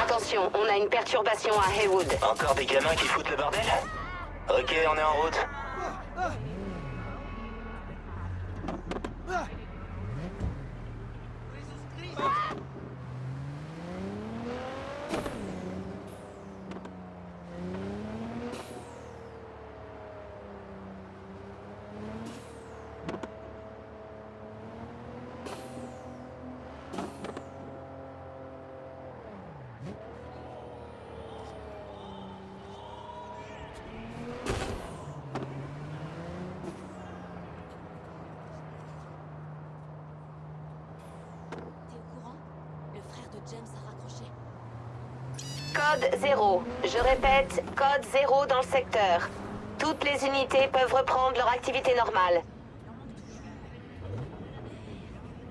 Attention, on a une perturbation à Haywood. Encore des gamins qui foutent le bordel? Ok, on est en route. Code 0. Je répète, code 0 dans le secteur. Toutes les unités peuvent reprendre leur activité normale.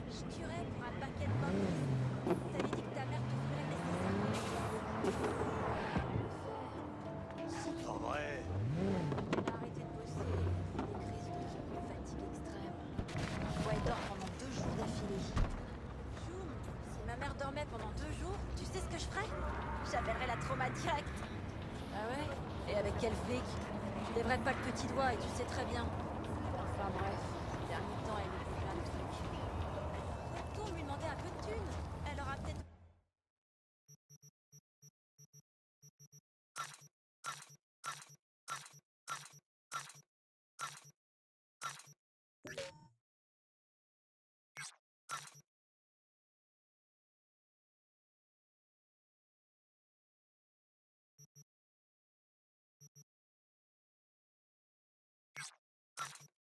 Je tuerais pour un paquet de pommes. T'avais dit que ta mère te ferait laisser ça. C'est pas vrai. Elle a arrêté de bosser. Des crises de fatigue extrême. Parfois elle dort pendant 2 jours d'affilée. Choum, si ma mère dormait pendant 2 jours, tu sais ce que je ferais? J'appellerais la trauma direct. Ah ouais? Et avec quel flic? Je lèverais pas le petit doigt et tu sais très bien. Enfin bref, ces derniers temps elle me dit plein de trucs. Pourrait-on lui demander un peu de thunes? Elle aura peut-être...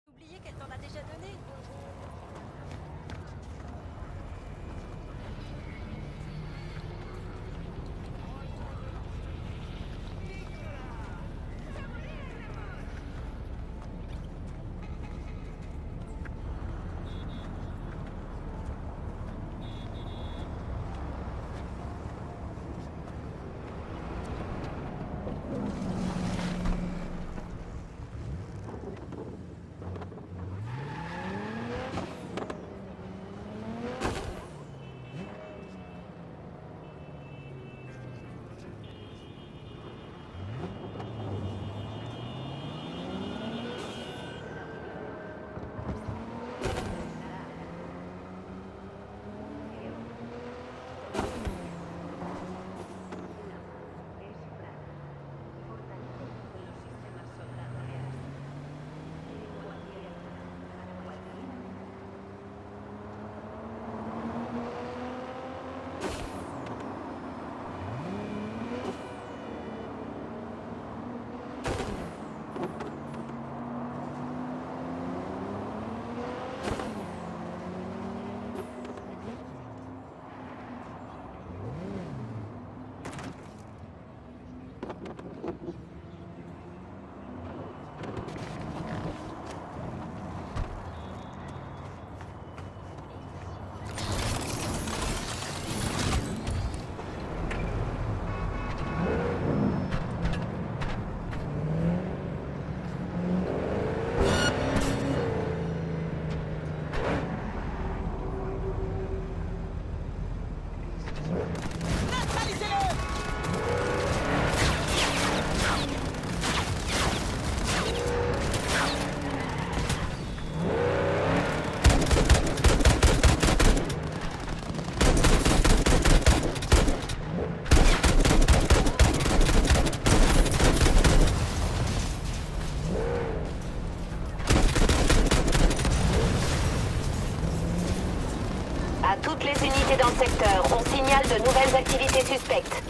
Oublié qu'elle t'en a déjà donné. À toutes les unités dans le secteur, on signale de nouvelles activités suspectes.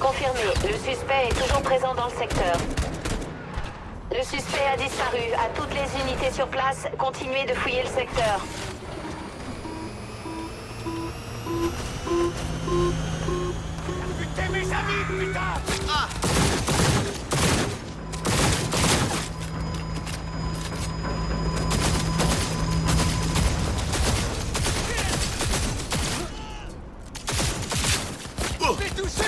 Confirmé, le suspect est toujours présent dans le secteur. Le suspect a disparu. À toutes les unités sur place, continuez de fouiller le secteur. Putain, mes amis, putain! Ah! T'es touché!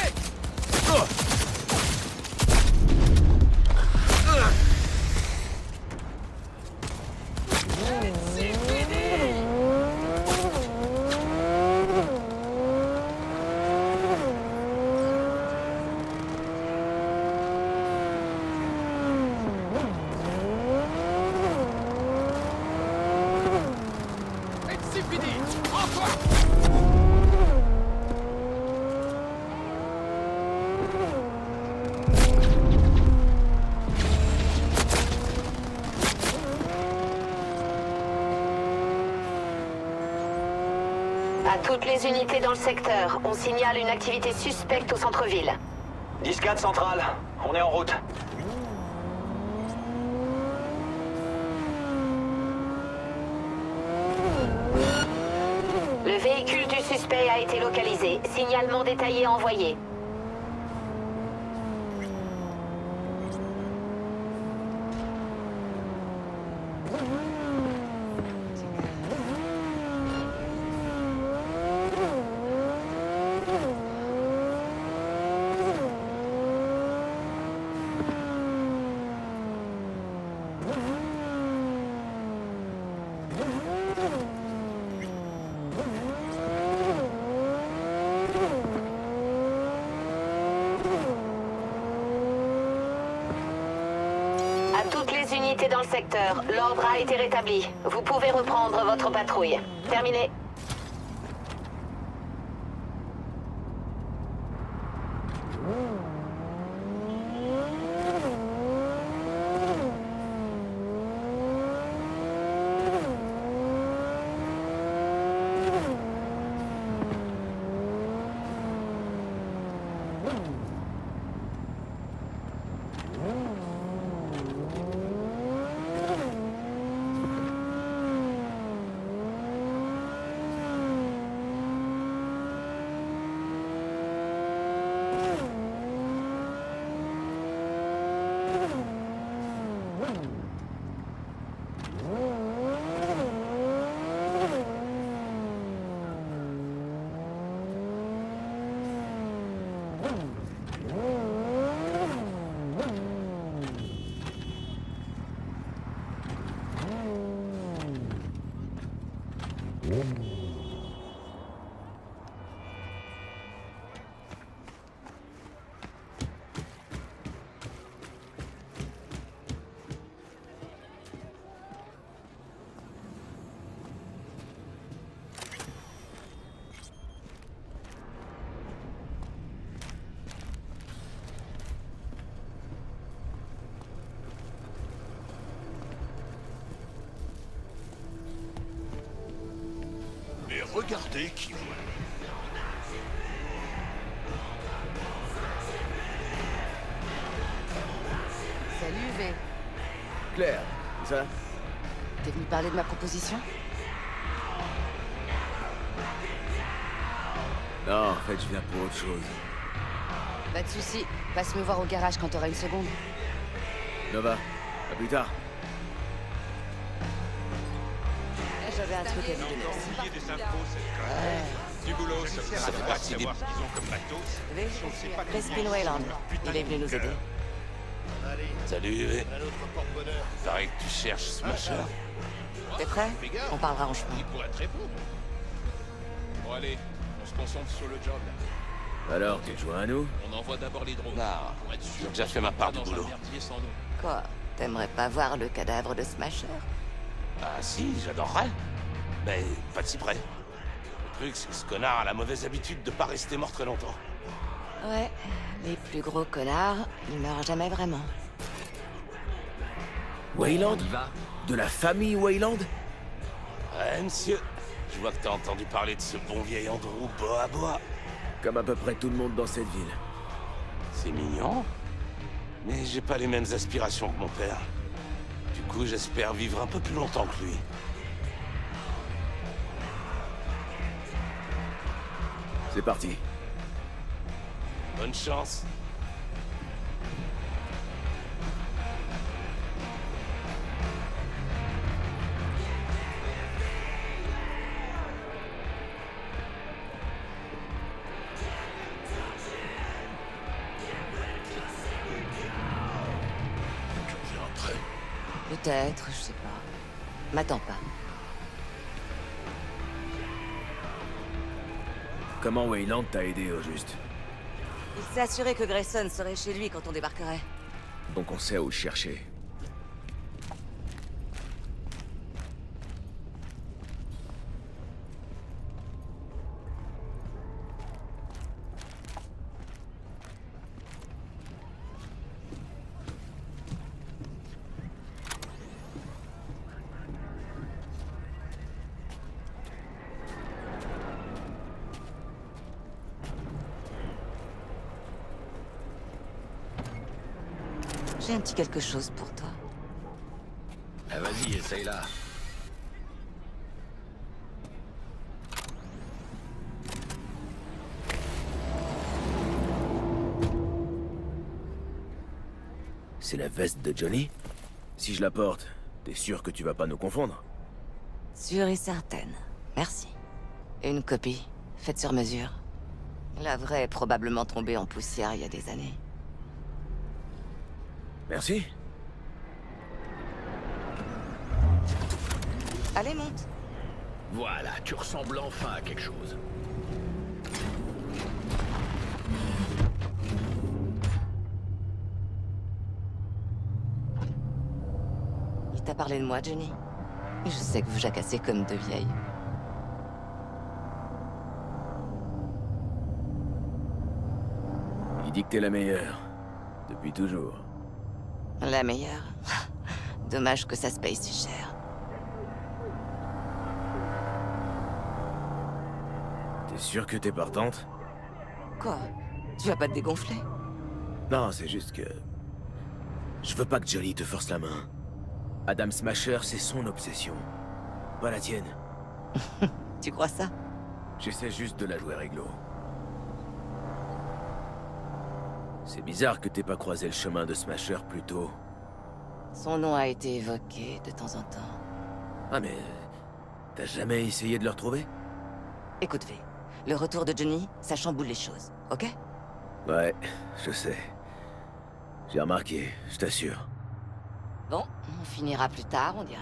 À toutes les unités dans le secteur, on signale une activité suspecte au centre-ville. 10-4 centrale, on est en route. Le véhicule du suspect a été localisé. Signalement détaillé envoyé. À toutes les unités dans le secteur, l'ordre a été rétabli. Vous pouvez reprendre votre patrouille. Terminé. Mais regardez qui voit. Salut V. Claire, c'est ça? T'es venu parler de ma proposition? Non, en fait, je viens pour autre chose. Pas de soucis. Passe me voir au garage quand t'auras une seconde. Nova, à plus tard. J'avais un truc à vous donner. Envoyer des infos, c'est du boulot, ça fait partie des qu'ils ont comme matos. V, Crispin Wayland. Il est venu nous aider. Salut, UV. Paraît que tu cherches Smasher. T'es prêt? On parlera en chemin. Il pourrait te répondre. Bon allez, on se concentre sur le job. Alors, tu te joins à nous? On envoie d'abord les drones. Non, Pour être sûr j'ai déjà fait ma part du dans un boulot. merdier sans nous. Quoi? T'aimerais pas voir le cadavre de Smasher? Ah si, j'adorerais. Mais pas de si près. Le truc, c'est que ce connard a la mauvaise habitude de pas rester mort très longtemps. Ouais, les plus gros connards, ils meurent jamais vraiment. Wayland? De la famille Wayland? Ouais, monsieur. Je vois que t'as entendu parler de ce bon vieil Andrew Boa Boa. Comme à peu près tout le monde dans cette ville. C'est mignon. Mais j'ai pas les mêmes aspirations que mon père. Du coup, j'espère vivre un peu plus longtemps que lui. C'est parti. Bonne chance. Peut-être, je sais pas. M'attends pas. Comment Wayland t'a aidé au juste? Il s'est assuré que Grayson serait chez lui quand on débarquerait. Donc on sait où le chercher. J'ai un petit quelque chose pour toi. Ah, vas-y, essaye-la. C'est la veste de Johnny? Si je la porte, t'es sûr que tu vas pas nous confondre? Sûre et certaine. Merci. Une copie, faite sur mesure. La vraie est probablement tombée en poussière il y a des années. Merci. Allez, monte. Voilà, tu ressembles enfin à quelque chose. Il t'a parlé de moi, Johnny? Je sais que vous jacassez comme deux vieilles. Il dit que t'es la meilleure. Depuis toujours. La meilleure. Dommage que ça se paye si cher. T'es sûr que t'es partante? Quoi? Tu vas pas te dégonfler? Non, c'est juste que... Je veux pas que Johnny te force la main. Adam Smasher, c'est son obsession. Pas la tienne. Tu crois ça? J'essaie juste de la jouer réglo. C'est bizarre que t'aies pas croisé le chemin de Smasher plus tôt. Son nom a été évoqué de temps en temps. Ah mais... T'as jamais essayé de le retrouver? Écoute, V, le retour de Johnny, ça chamboule les choses, ok? Ouais, je sais. J'ai remarqué, je t'assure. Bon, on finira plus tard, on dirait.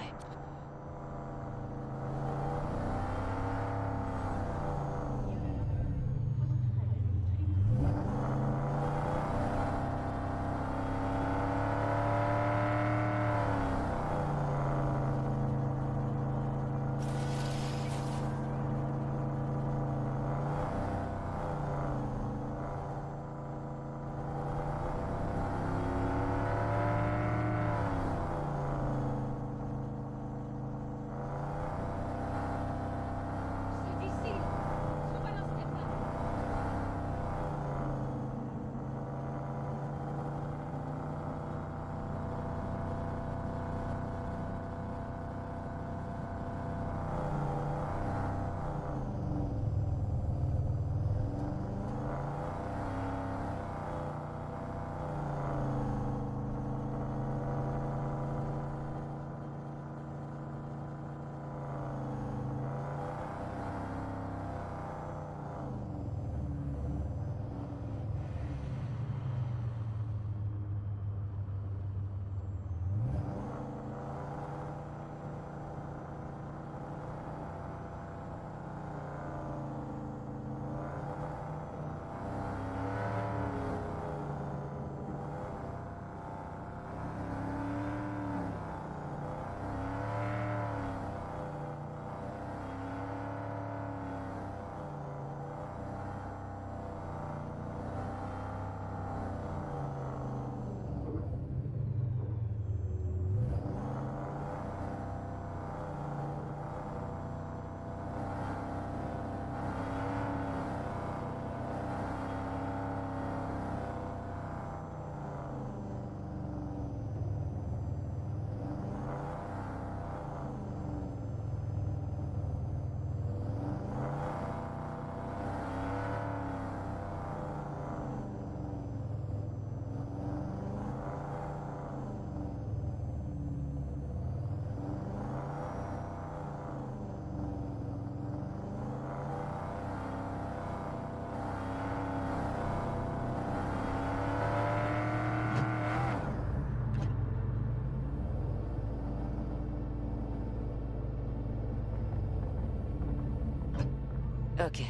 Ok,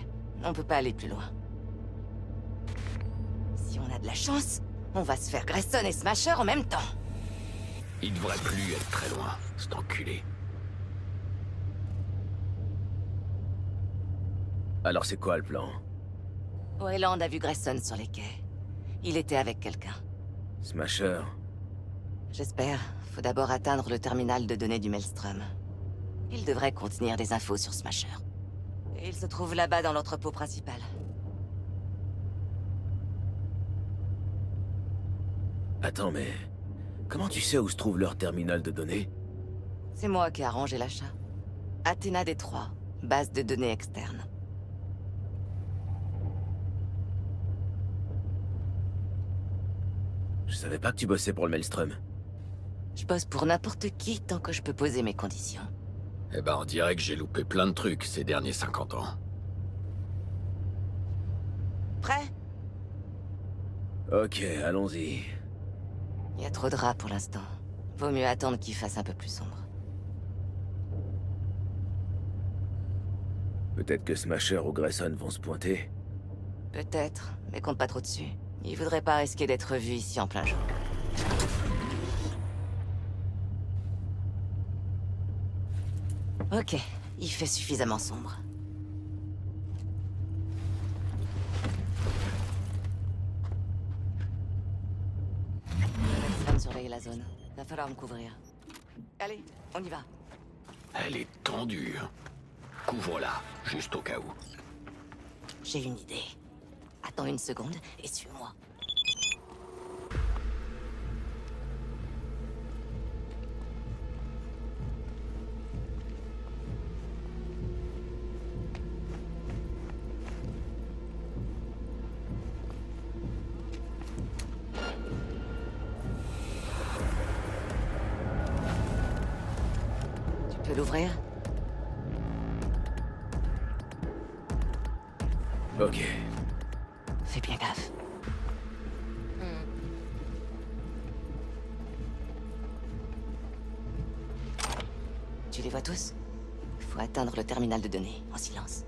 on peut pas aller plus loin. Si on a de la chance, on va se faire Grayson et Smasher en même temps. Il devrait plus être très loin, cet enculé. Alors c'est quoi le plan? Wayland a vu Grayson sur les quais. Il était avec quelqu'un. Smasher? J'espère. Faut d'abord atteindre le terminal de données du Maelstrom. Il devrait contenir des infos sur Smasher. Et il se trouve là-bas dans l'entrepôt principal. Attends, mais... Comment tu sais où se trouve leur terminal de données? C'est moi qui ai arrangé l'achat. Athéna Détroit, base de données externe. Je savais pas que tu bossais pour le Maelstrom. Je bosse pour n'importe qui tant que je peux poser mes conditions. Eh ben, on dirait que j'ai loupé plein de trucs ces derniers 50 ans. Prêt? Ok, allons-y. Il y a trop de rats pour l'instant. Vaut mieux attendre qu'il fasse un peu plus sombre. Peut-être que Smasher ou Grayson vont se pointer. Peut-être, mais compte pas trop dessus. Il voudrait pas risquer d'être vu ici en plein jour. Ok, il fait suffisamment sombre. Personne surveille la zone. Va falloir me couvrir. Allez, on y va. Elle est tendue. Couvre-la, juste au cas où. J'ai une idée. Attends une seconde et suis-moi. Tu peux l'ouvrir? Ok. Fais bien gaffe. Tu les vois tous? Faut atteindre le terminal de données, en silence.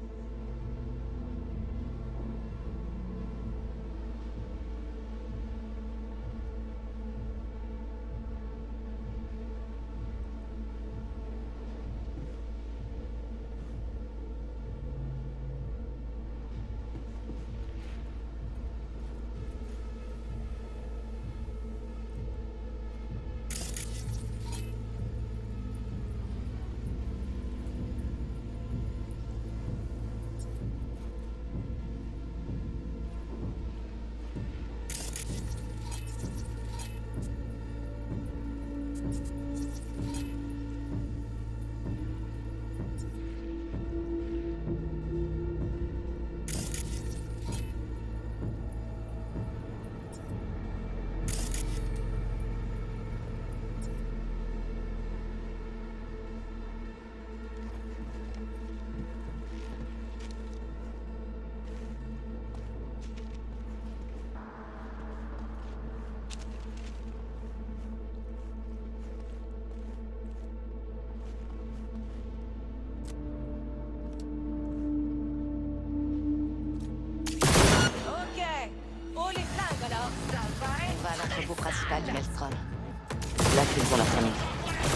On va à l'entrepôt principal du Maelstrom. Là qu'ils ont leur famille.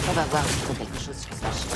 On va voir s'ils ont quelque chose sur ce marché.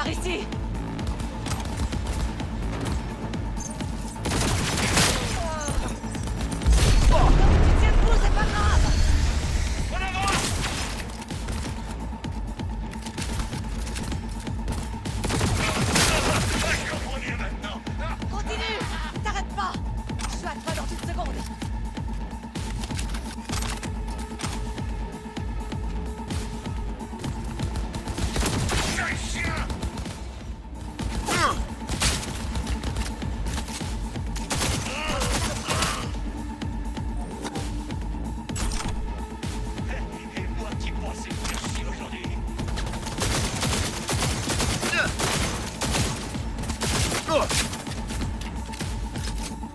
Par ici! Tu tiens debout, c'est pas grave! Continue! T'arrêtes pas! Je suis à toi dans une seconde!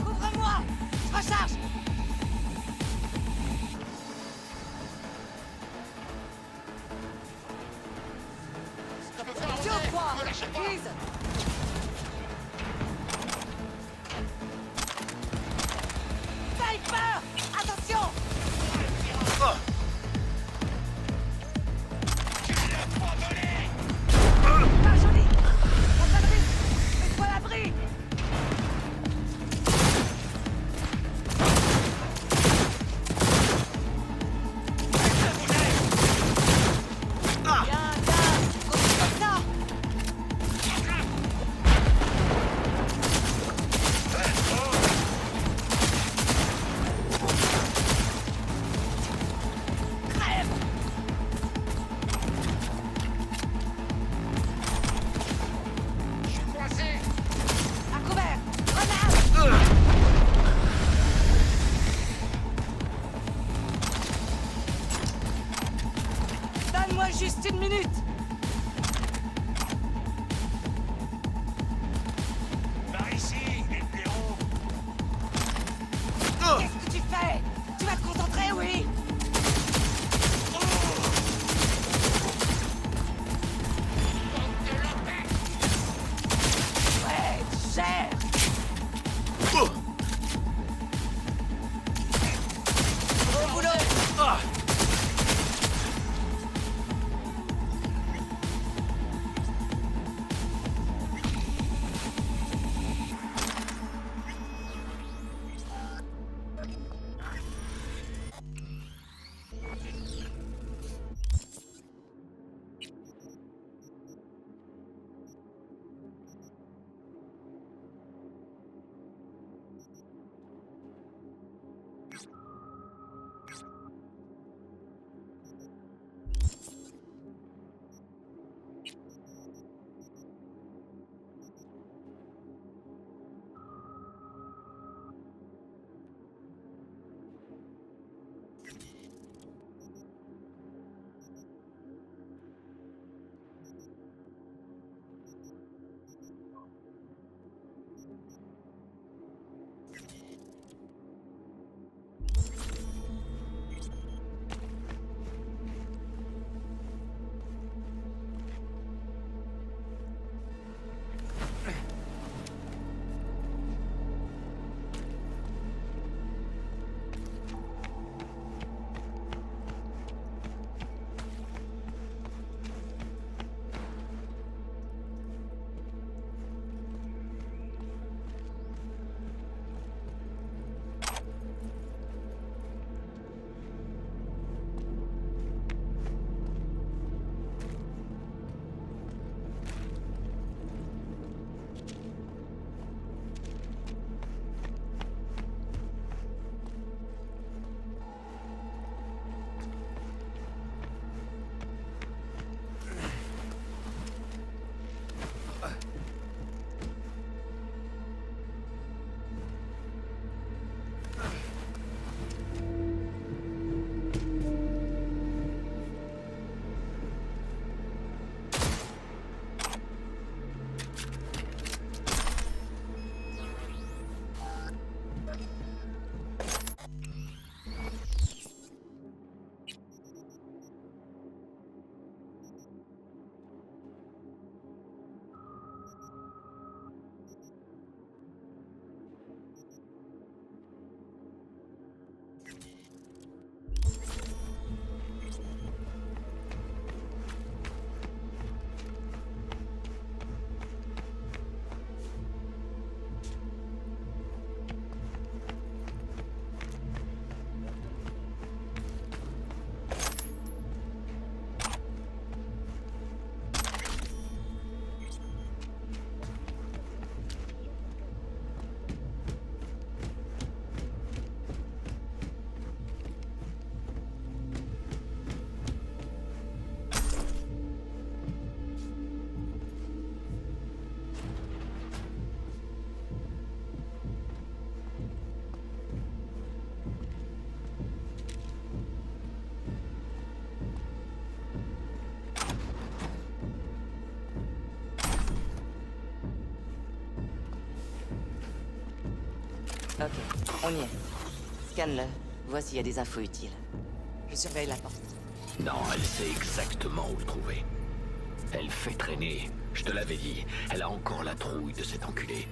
Couvre-moi! Je recharge! Attention au poids! Prise! Sniper! Attention! Pas joli! La connerie! Mets-toi à l'abri! Bien, bien! Continue comme ça! Crève! À couvert! Grenade! Donne-moi juste une minute! Par ici, les blaireaux. Qu'est-ce que tu fais? Tu vas te concentrer, oui? Ouais, tu gères! Au boulot! Ok, on y est. Scanne-le. Vois s'il y a des infos utiles. Je surveille la porte. Non, elle sait exactement où le trouver. Elle fait traîner. Je te l'avais dit. Elle a encore la trouille de cet enculé.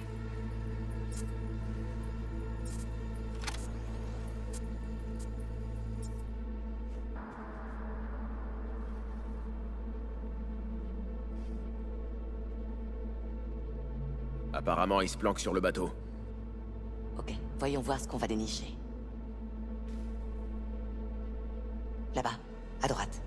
Apparemment, il se planque sur le bateau. Ok, voyons voir ce qu'on va dénicher. Là-bas, à droite.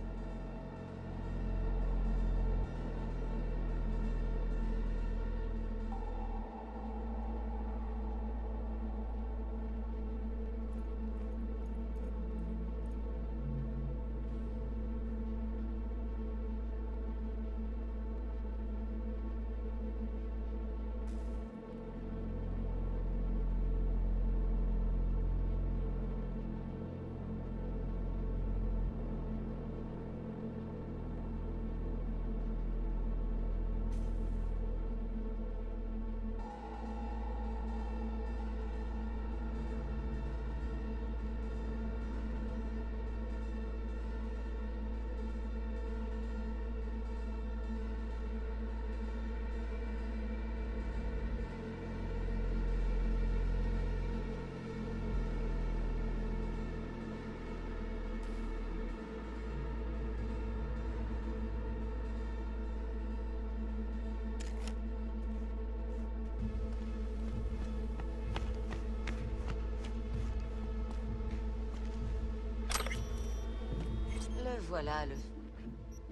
Le voilà, le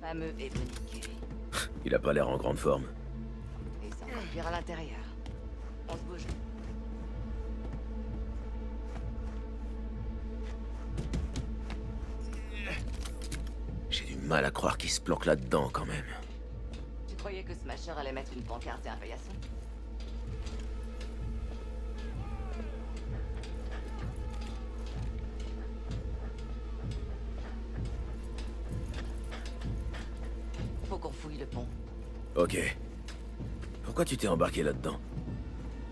fameux Ebony. Il a pas l'air en grande forme. Et ça va pire à l'intérieur. On se bouge. J'ai du mal à croire qu'il se planque là-dedans, quand même. Tu croyais que Smasher allait mettre une pancarte et un paillasson? Faut qu'on fouille le pont. Ok. Pourquoi tu t'es embarqué là-dedans?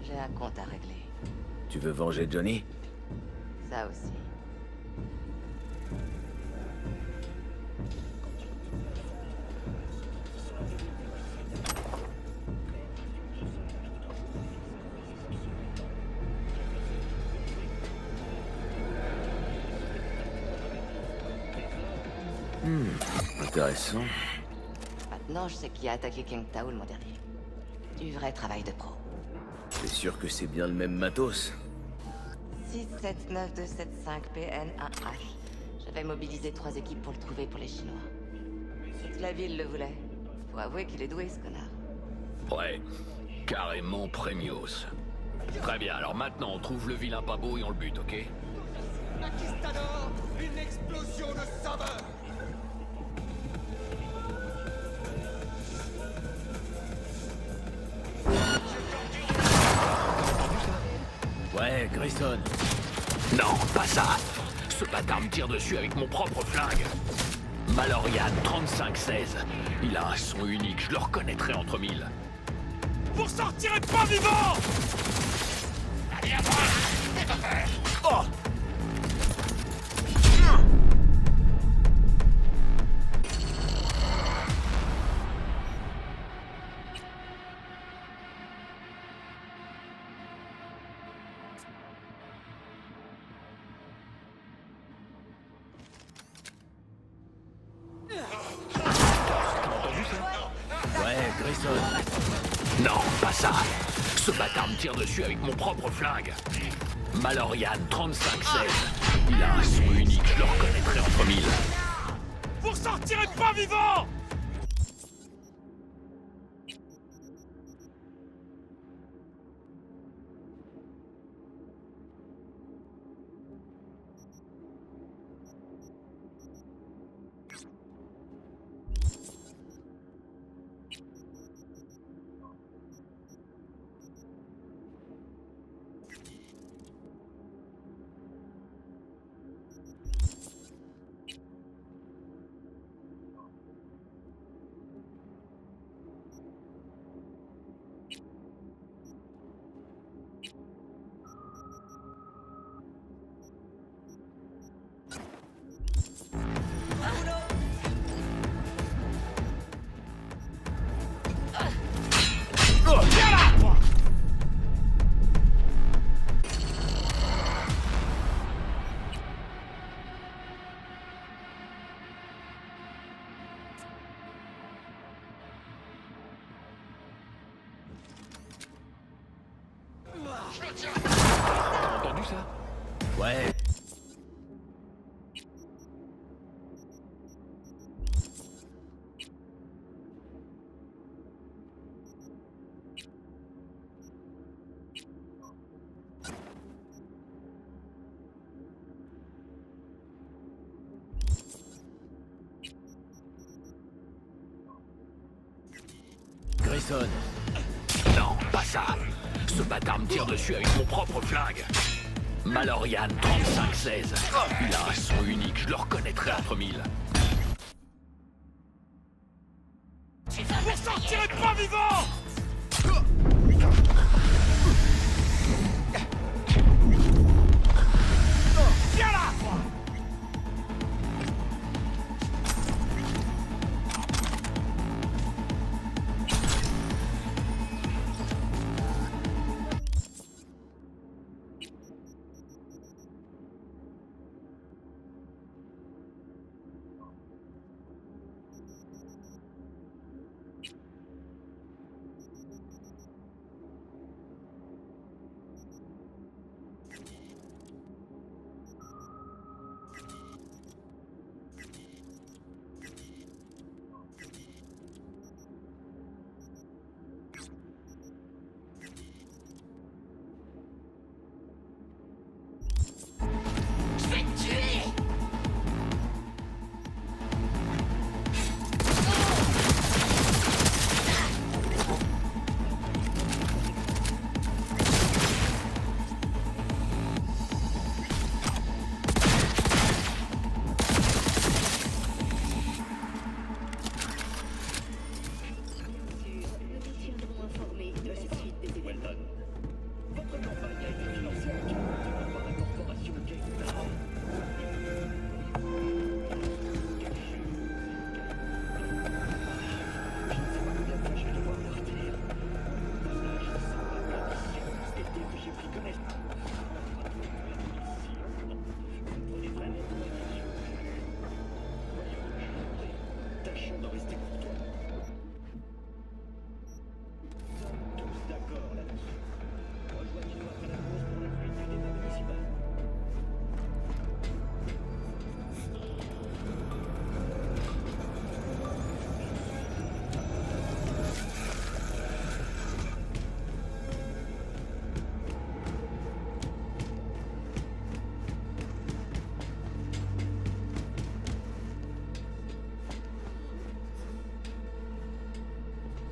J'ai un compte à régler. Tu veux venger Johnny? Ça aussi. Intéressant. Maintenant, je sais qui a attaqué King Tao le mois dernier. Du vrai travail de pro. T'es sûr que c'est bien le même matos? 679275 PN1H. J'avais mobilisé 3 équipes pour le trouver pour les Chinois. Toute la ville le voulait. Faut avouer qu'il est doué, ce connard. Ouais, carrément premios. Très bien, alors maintenant on trouve le vilain pas beau et on le bute, ok? Maquistador, une explosion de saveur. Ouais, Grayson. Non, pas ça. Ce bâtard me tire dessus avec mon propre flingue. Malorian 3516. Il a un son unique, je le reconnaîtrai entre mille. Vous sortirez pas vivant. Oh! Ouais, Grayson. Non, pas ça. Ce bâtard me tire dessus avec mon propre flingue. Malorian 3516. Il a un son unique, je le reconnaîtrai entre mille. Vous sortirez pas vivant. T'as entendu ça? Ouais. Grayson. Non, pas ça. Ce bâtard me tire dessus avec mon propre flingue. Malorian 3516. Il a un son unique, je le reconnaîtrai entre mille. Vous sortirez pas vivant! Viens là!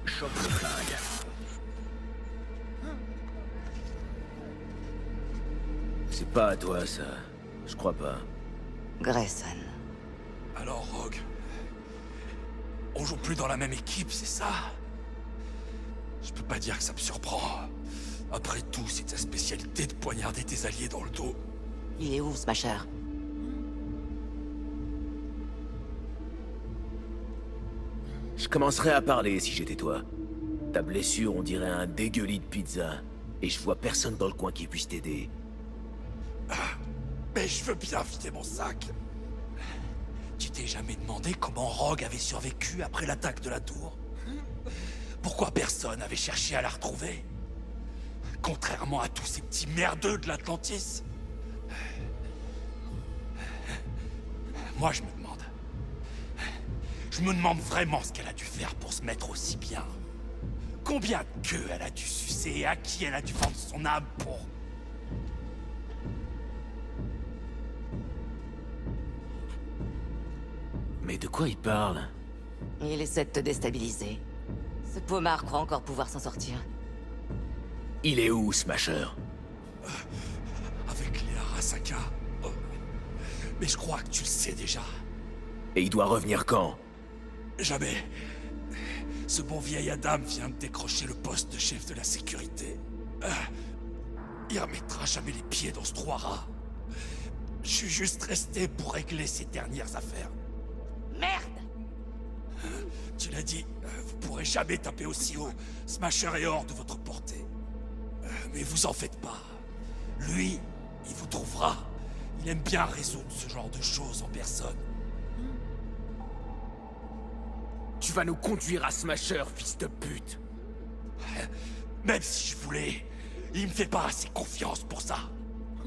Chope le flingue. C'est pas à toi, ça. Je crois pas. Grayson. Alors, Rogue, on joue plus dans la même équipe, c'est ça? Je peux pas dire que ça me surprend. Après tout, c'est ta spécialité de poignarder tes alliés dans le dos. Il est où, Smasher? Je commencerais à parler si j'étais toi. Ta blessure, on dirait un dégueulis de pizza. Et je vois personne dans le coin qui puisse t'aider. Mais je veux bien vider mon sac. Tu t'es jamais demandé comment Rogue avait survécu après l'attaque de la tour? Pourquoi personne avait cherché à la retrouver? Contrairement à tous ces petits merdeux de l'Atlantis. Moi, je me demande. Je me demande vraiment ce qu'elle a dû faire pour se mettre aussi bien. Combien de queues elle a dû sucer et à qui elle a dû vendre son âme pour... Mais de quoi il parle? Il essaie de te déstabiliser. Ce pommard croit encore pouvoir s'en sortir. Il est où, Smasher? Avec les Arasaka. Oh. Mais je crois que tu le sais déjà. Et il doit revenir quand? Jamais. Ce bon vieil Adam vient de décrocher le poste de chef de la sécurité. Il remettra jamais les pieds dans ce trou à rats. Je suis juste resté pour régler ses dernières affaires. Merde! Tu l'as dit, vous pourrez jamais taper aussi haut. Smasher est hors de votre portée. Mais vous en faites pas. Lui, il vous trouvera. Il aime bien résoudre ce genre de choses en personne. Tu vas nous conduire à Smasher, fils de pute! Même si je voulais, Il me fait pas assez confiance pour ça.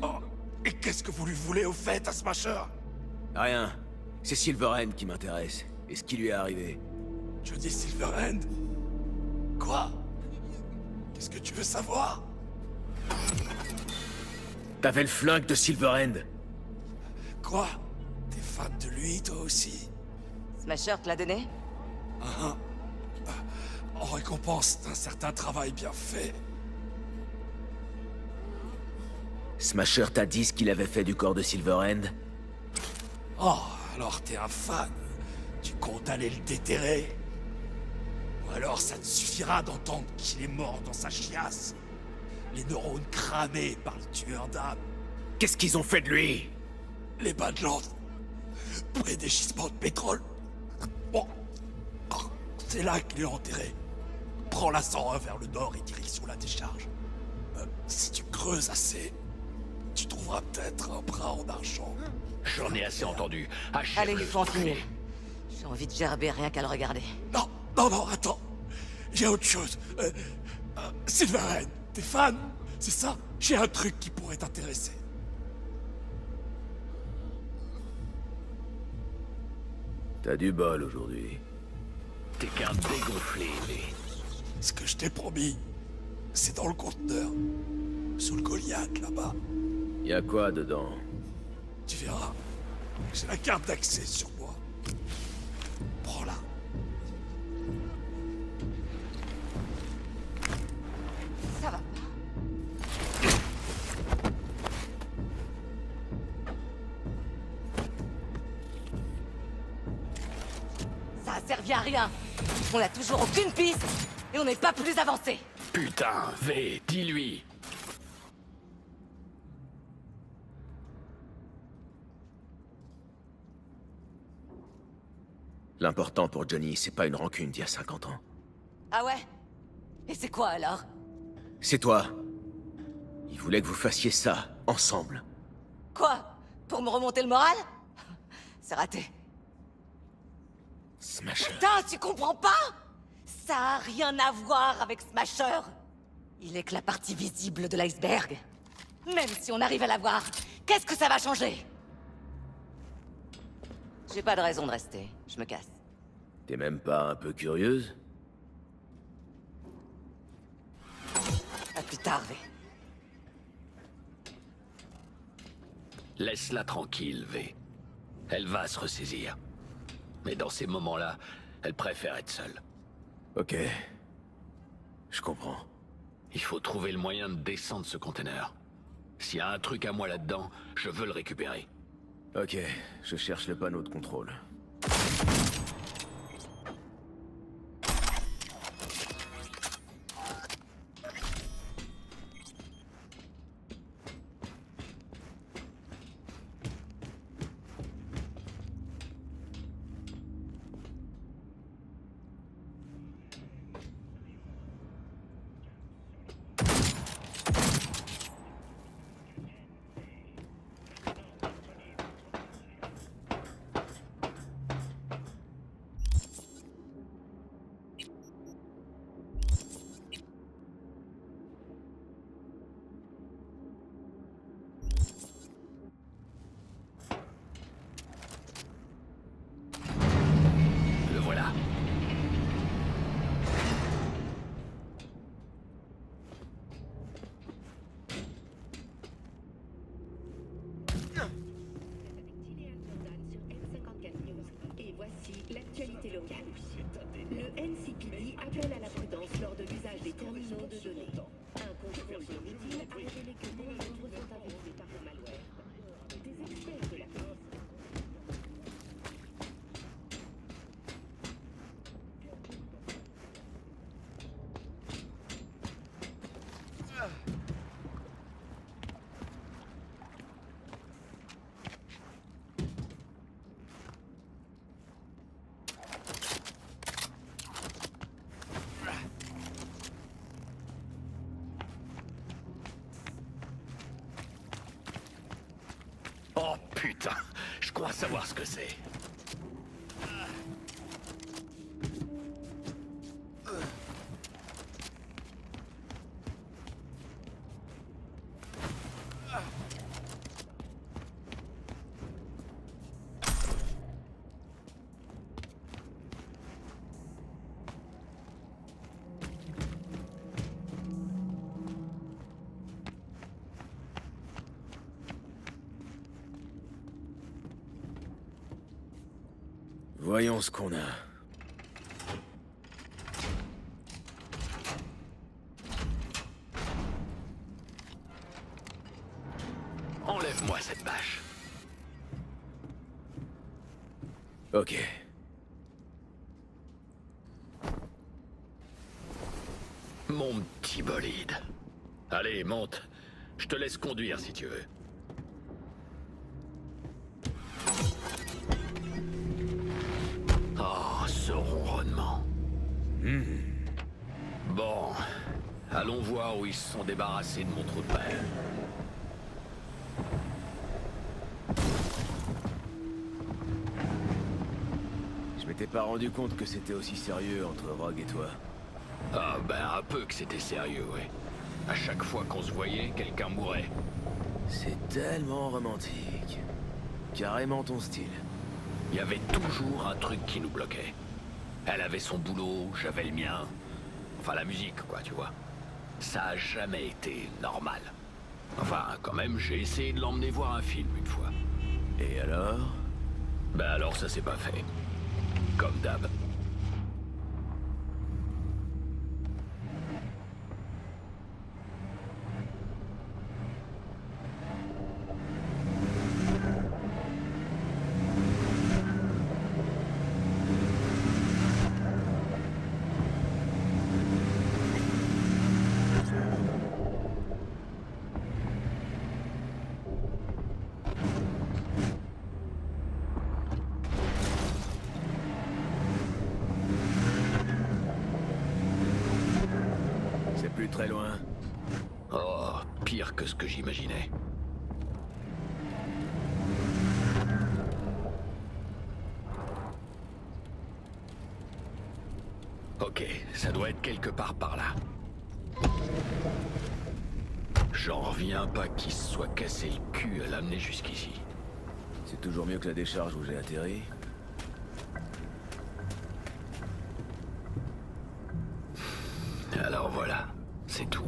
Oh, et qu'est-ce que vous lui voulez au fait à Smasher? Rien. C'est Silverhand qui m'intéresse. Et ce qui lui est arrivé. Johnny Silverhand? Quoi? Qu'est-ce que tu veux savoir? T'avais le flingue de Silverhand. Quoi? T'es fan de lui, toi aussi? Smasher te l'a donné? En récompense d'un certain travail bien fait. Smasher t'a dit ce qu'il avait fait du corps de Silverhand? Oh, alors t'es un fan. Tu comptes aller le déterrer? Ou alors ça te suffira d'entendre qu'il est mort dans sa chiasse? Les neurones cramés par le tueur d'âme. Qu'est-ce qu'ils ont fait de lui? Les Badlands. Près des gisements de pétrole. Bon. C'est là qu'il est enterré. Prends la 101 vers le nord et direction la décharge. Si tu creuses assez, tu trouveras peut-être un bras en argent. J'en ai assez entendu. Achève Allez, il le faut en truc. finir. J'ai envie de gerber rien qu'à le regarder. Non, non, non, attends. J'ai autre chose. Silverhand, t'es fan? C'est ça? J'ai un truc qui pourrait t'intéresser. T'as du bol aujourd'hui. T'es qu'un dégonflé, V. Ce que je t'ai promis, c'est dans le conteneur. Sous le Goliath, là-bas. Y a quoi dedans? Tu verras. J'ai la carte d'accès sur moi. Prends-la. Ça va. Ça a servi à rien. On a toujours aucune piste et on n'est pas plus avancé. Putain, V, dis-lui. L'important pour Johnny, c'est pas une rancune d'il y a 50 ans. Ah ouais? Et c'est quoi alors? C'est toi. Il voulait que vous fassiez ça, ensemble. Quoi? Pour me remonter le moral? C'est raté. Smasher. Putain, tu comprends pas? Ça a rien à voir avec Smasher. Il est que la partie visible de l'iceberg. Même si on arrive à la voir, qu'est-ce que ça va changer? J'ai pas de raison de rester. Je me casse. T'es même pas un peu curieuse? À plus tard, V. Laisse-la tranquille, V. Elle va se ressaisir. Mais dans ces moments-là, elle préfère être seule. Ok. Je comprends. Il faut trouver le moyen de descendre ce conteneur. S'il y a un truc à moi là-dedans, je veux le récupérer. Ok, je cherche le panneau de contrôle. Le voilà. Et voici l'actualité locale. Le NCPD appelle à la prudence lors de l'usage des terminaux de données. Un contrôle de routine a révélé que bon nombre sont infectés par le malware. Des experts de la Oh putain, je crois savoir ce que c'est. Voyons ce qu'on a. Enlève-moi cette bâche. Ok. Mon petit bolide. Allez, monte. Je te laisse conduire si tu veux. Oh, ce ronronnement. Bon, allons voir où ils se sont débarrassés de mon trou de balle. Je m'étais pas rendu compte que c'était aussi sérieux entre Rogue et toi. Ah ben un peu que c'était sérieux, ouais. À chaque fois qu'on se voyait, quelqu'un mourait. C'est tellement romantique. Carrément ton style. Il y avait toujours un truc qui nous bloquait. Elle avait son boulot, j'avais le mien. Enfin la musique, quoi, tu vois. Ça a jamais été normal. Enfin, quand même, j'ai essayé de l'emmener voir un film une fois. Et alors? Ben alors ça s'est pas fait. Comme d'hab. C'est plus très loin. Oh, pire que ce que j'imaginais. Ok, ça doit être quelque part par là. J'en reviens pas qu'il se soit cassé le cul à l'amener jusqu'ici. C'est toujours mieux que la décharge où j'ai atterri. Alors voilà, c'est tout.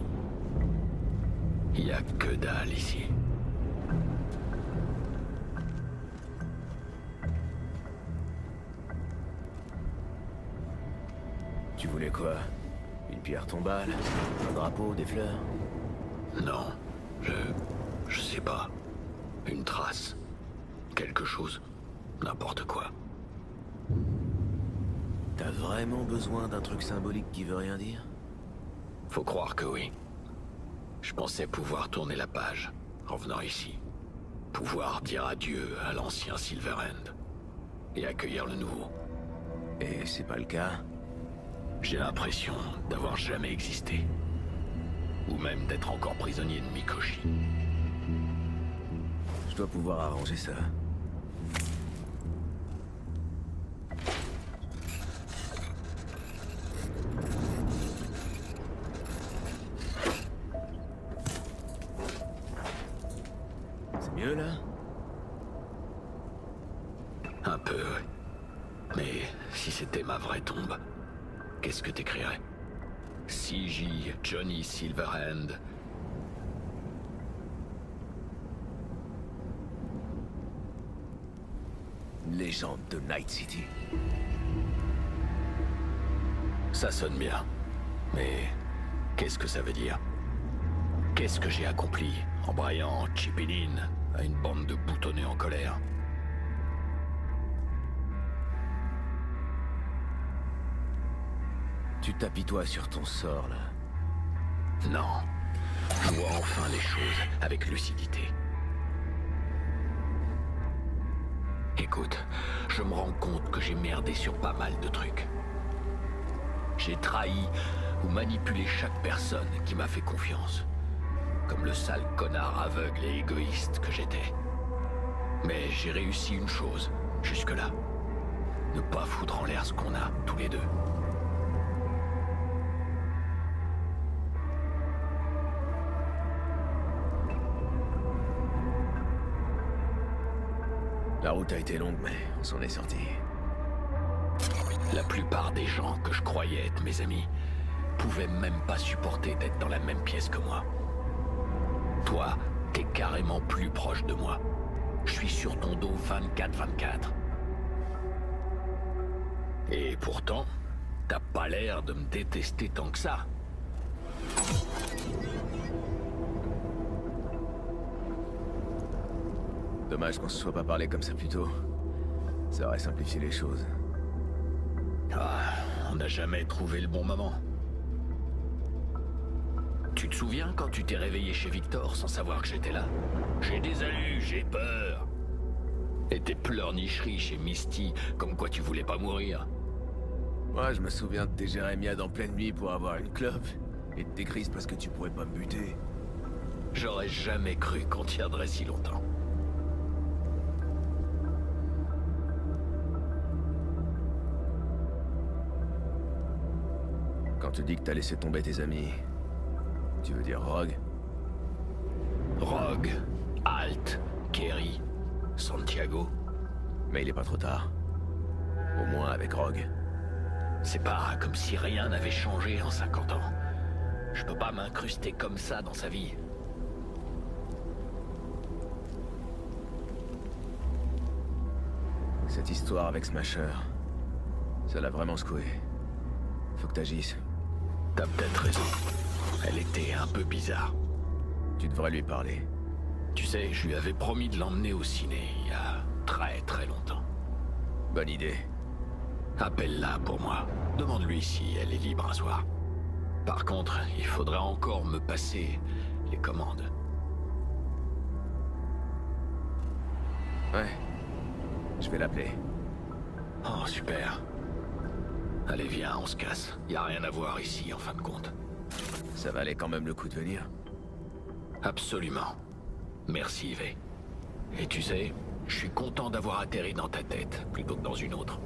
Il y a que dalle ici. Tu voulais quoi? Une pierre tombale? Un drapeau? Des fleurs? Non, je sais pas. Une trace. Quelque chose. N'importe quoi. T'as vraiment besoin d'un truc symbolique qui veut rien dire? Faut croire que oui. Je pensais pouvoir tourner la page, en venant ici. Pouvoir dire adieu à l'ancien Silverhand. Et accueillir le nouveau. Et c'est pas le cas? J'ai l'impression d'avoir jamais existé. Ou même d'être encore prisonnier de Mikoshi. Je dois pouvoir arranger ça. C'est mieux là? Un peu, ouais. Mais si c'était ma vraie tombe, qu'est-ce que t'écrirais? CJ Johnny Silverhand. Une légende de Night City. Ça sonne bien. Mais qu'est-ce que ça veut dire? Qu'est-ce que j'ai accompli en braillant Chipinin à une bande de boutonnés en colère? Tu t'apitoies sur ton sort là. Non. Je vois enfin les choses avec lucidité. Écoute, je me rends compte que j'ai merdé sur pas mal de trucs. J'ai trahi ou manipulé chaque personne qui m'a fait confiance. Comme le sale connard aveugle et égoïste que j'étais. Mais j'ai réussi une chose, jusque-là. Ne pas foutre en l'air ce qu'on a, tous les deux. La route a été longue, mais on s'en est sorti. La plupart des gens que je croyais être mes amis pouvaient même pas supporter d'être dans la même pièce que moi. Toi, t'es carrément plus proche de moi. Je suis sur ton dos 24/24. Et pourtant, t'as pas l'air de me détester tant que ça. Dommage qu'on se soit pas parlé comme ça plus tôt. Ça aurait simplifié les choses. Ah, on n'a jamais trouvé le bon moment. Tu te souviens quand tu t'es réveillé chez Victor sans savoir que j'étais là? J'ai des alus, j'ai peur. Et tes pleurnicheries chez Misty, comme quoi tu voulais pas mourir. Moi, je me souviens de tes jérémiades en pleine nuit pour avoir une clope, et de tes crises parce que tu pourrais pas me buter. J'aurais jamais cru qu'on tiendrait si longtemps. Quand tu dis que t'as laissé tomber tes amis, tu veux dire Rogue? Rogue, Alt, Kerry, Santiago. Mais il est pas trop tard. Au moins avec Rogue. C'est pas comme si rien n'avait changé en 50 ans. Je peux pas m'incruster comme ça dans sa vie. Cette histoire avec Smasher, ça l'a vraiment secoué. Faut que t'agisses. T'as peut-être raison. Elle était un peu bizarre. Tu devrais lui parler. Tu sais, je lui avais promis de l'emmener au ciné il y a très longtemps. Bonne idée. Appelle-la pour moi. Demande-lui si elle est libre un soir. Par contre, il faudra encore me passer les commandes. Ouais. Je vais l'appeler. Oh, super. Allez, viens, on se casse. Y a rien à voir ici, en fin de compte. Ça valait quand même le coup de venir. Absolument. Merci, V. Et tu sais, je suis content d'avoir atterri dans ta tête plutôt que dans une autre.